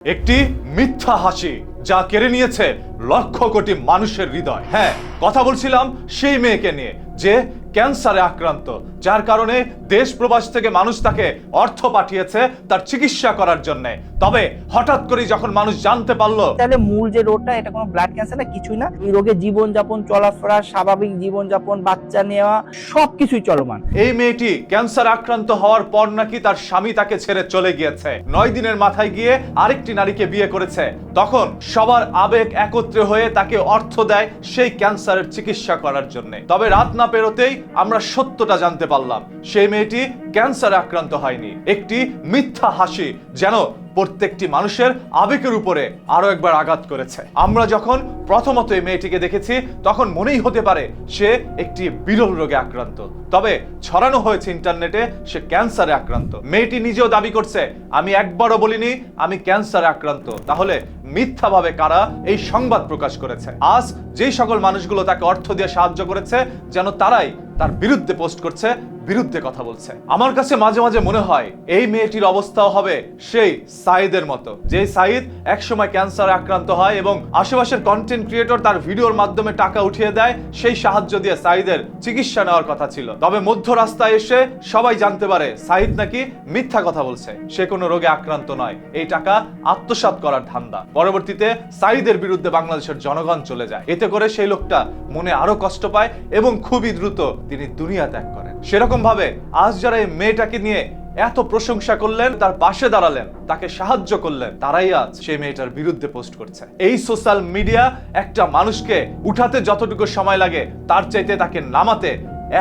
একটি মিথ্যা হাসি যা কেড়ে নিয়েছে লক্ষ কোটি মানুষের হৃদয়। হ্যাঁ, কথা বলছিলাম সেই মেয়েকে নিয়ে যে ক্যান্সারে আক্রান্ত, যার কারণে দেশ প্রবাস থেকে মানুষ তাকে অর্থ পাঠিয়েছে তার চিকিৎসা করার জন্য। তবে হঠাৎ করে যখন মানুষ জানতে পারলো তাহলে মূল যে রোগটা এটা কোনো ব্লাড ক্যান্সার না, কিছুই না। এই রোগে জীবনযাপন, চলাফেরা, স্বাভাবিক জীবনযাপন, বাচ্চা নেওয়া সবকিছুই চলমান। এই মেয়েটি ক্যান্সার আক্রান্ত হওয়ার পর নাকি তার স্বামী তাকে ছেড়ে চলে গিয়েছে, 9 দিনের মাথায় গিয়ে আরেকটি নারীকে বিয়ে করেছে। তখন সবার আবেগ একত্রে হয়ে তাকে অর্থ দেয় সেই ক্যান্সারের চিকিৎসা করার জন্য। তবে রাত না পেরোতেই আমরা সত্যটা জানতে পারলাম, সেই মেয়েটি ক্যান্সারে আক্রান্ত হয়নি। একটি মিথ্যা হাসি যেন প্রত্যেকটি মানুষের আবেগের উপরে আরো একবার আঘাত করেছে। আমরা যখন প্রথমত এই মেয়েটিকে দেখেছি তখন মনেই হতে পারে সে একটি বিরল রোগে আক্রান্ত, তবে ছড়ানো হয়েছে ইন্টারনেটে সে ক্যান্সারে আক্রান্ত। মেয়েটি নিজেও দাবি করছে, আমি একবারও বলিনি আমি ক্যান্সারে আক্রান্ত। তাহলে মিথ্যাভাবে কারা এই সংবাদ প্রকাশ করেছে? আজ যেই সকল মানুষগুলো তাকে অর্থ দিয়ে সাহায্য করেছে যেন তারাই তার বিরুদ্ধে পোস্ট করছে, বিরুদ্ধে কথা বলছে। আমার কাছে মাঝে মাঝে মনে হয় এই মেয়েটির অবস্থাও হবে সেই সাইদের মতো, যে সাইদ একসময় ক্যান্সারে আক্রান্ত হয় এবং আশেপাশের কন্টেন্ট ক্রিয়েটর তার ভিডিওর মাধ্যমে টাকা উঠিয়ে দেয়, সেই সাহায্য দিয়ে সাইদের চিকিৎসা নেওয়ার কথা ছিল। তবে মধ্য রাস্তায় এসে সবাই জানতে পারে সাইদ নাকি মিথ্যা কথা বলছে, সে কোনো রোগে আক্রান্ত নয়, এই টাকা আত্মসাৎ করার ধান্দা। পরবর্তীতে সাইদের বিরুদ্ধে বাংলাদেশের জনগণ চলে যায়। এতে করে সেই লোকটা মনে আরো কষ্ট পায় এবং খুবই দ্রুত তিনি দুনিয়া ত্যাগ করেন। সেরকম ভাবে আজ যারা এই মেয়েটাকে নিয়ে এত প্রশংসা করলেন, তার পাশে দাঁড়ালেন, তাকে সাহায্য করলেন, তারাই আজ সেই মেয়েটার বিরুদ্ধে পোস্ট করছে। এই সোশ্যাল মিডিয়া একটা মানুষকে উঠাতে যতটুকু সময় লাগে তার চাইতে তাকে নামাতে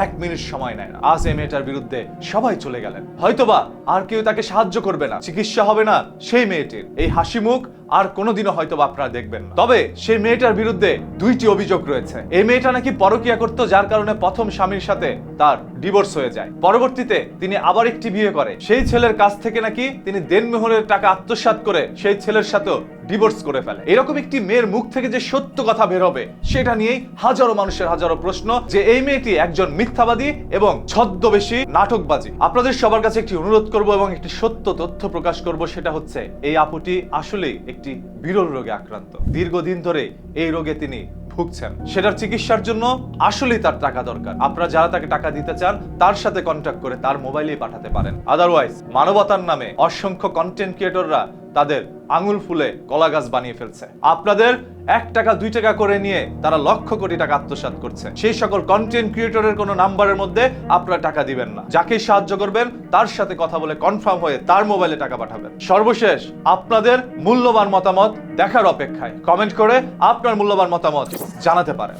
1 মিনিট সময় নেয় না। আজ এই মেয়েটার বিরুদ্ধে সবাই চলে গেলেন, হয়তোবা আর কেউ তাকে সাহায্য করবে না, চিকিৎসা হবে না সেই মেয়েটির। এই হাসি মুখ আর কোনোদিনও হয়তোবা আপনারা দেখবেন না। তবে সেই মেয়েটার বিরুদ্ধে 2টি অভিযোগ রয়েছে। এই মেয়েটা নাকি পরকীয়া করতো, যার কারণে প্রথম স্বামীর সাথে তার ডিভোর্স হয়ে যায়। পরবর্তীতে তিনি আবার একটি বিয়ে করে, সেই ছেলের কাছ থেকে নাকি তিনি দেনমোহরের টাকা আত্মসাৎ করে সেই ছেলের সাথেও ডিভোর্স করে ফেলে। এরকম একটি মেয়ের মুখ থেকে যে সত্য কথা বের হবে সেটা নিয়েই হাজারো মানুষের হাজারো প্রশ্ন, যে এই মেয়েটি একজন মিথ্যাবাদী এবং ছদ্মবেশী নাটকবাজি। আপনাদের সবার কাছে একটি অনুরোধ করব এবং একটি সত্য তথ্য প্রকাশ করব, সেটা হচ্ছে এই আপুটি আসলেই একটি বিরল রোগে আক্রান্ত। দীর্ঘদিন ধরে এই রোগে তিনি ভুগছেন, সেটার চিকিৎসার জন্য আসলেই তার টাকা দরকার। আপনারা যারা তাকে টাকা দিতে চান তার সাথে কন্ট্যাক্ট করে তার মোবাইলেই পাঠাতে পারেন। আদারওয়াইজ মানবতার নামে অসংখ্য কন্টেন্ট ক্রিয়েটররা তাদের আঙুল ফুলে কলা গাছ বানিয়ে ফেলছে। আপনাদের 1 টাকা 2 টাকা করে নিয়ে তারা লক্ষ কোটি টাকা আত্মসাৎ করছে। সেই সকল কন্টেন্ট ক্রিয়েটরের কোনো নাম্বারের মধ্যে আপনারা টাকা দিবেন না। যাকে সাহায্য করবেন তার সাথে কথা বলে কনফার্ম হয়ে তার মোবাইলে টাকা পাঠাবেন। সর্বশেষ আপনাদের মূল্যবান মতামত দেখার অপেক্ষায় কমেন্ট করে আপনার মূল্যবান মতামত জানাতে পারেন।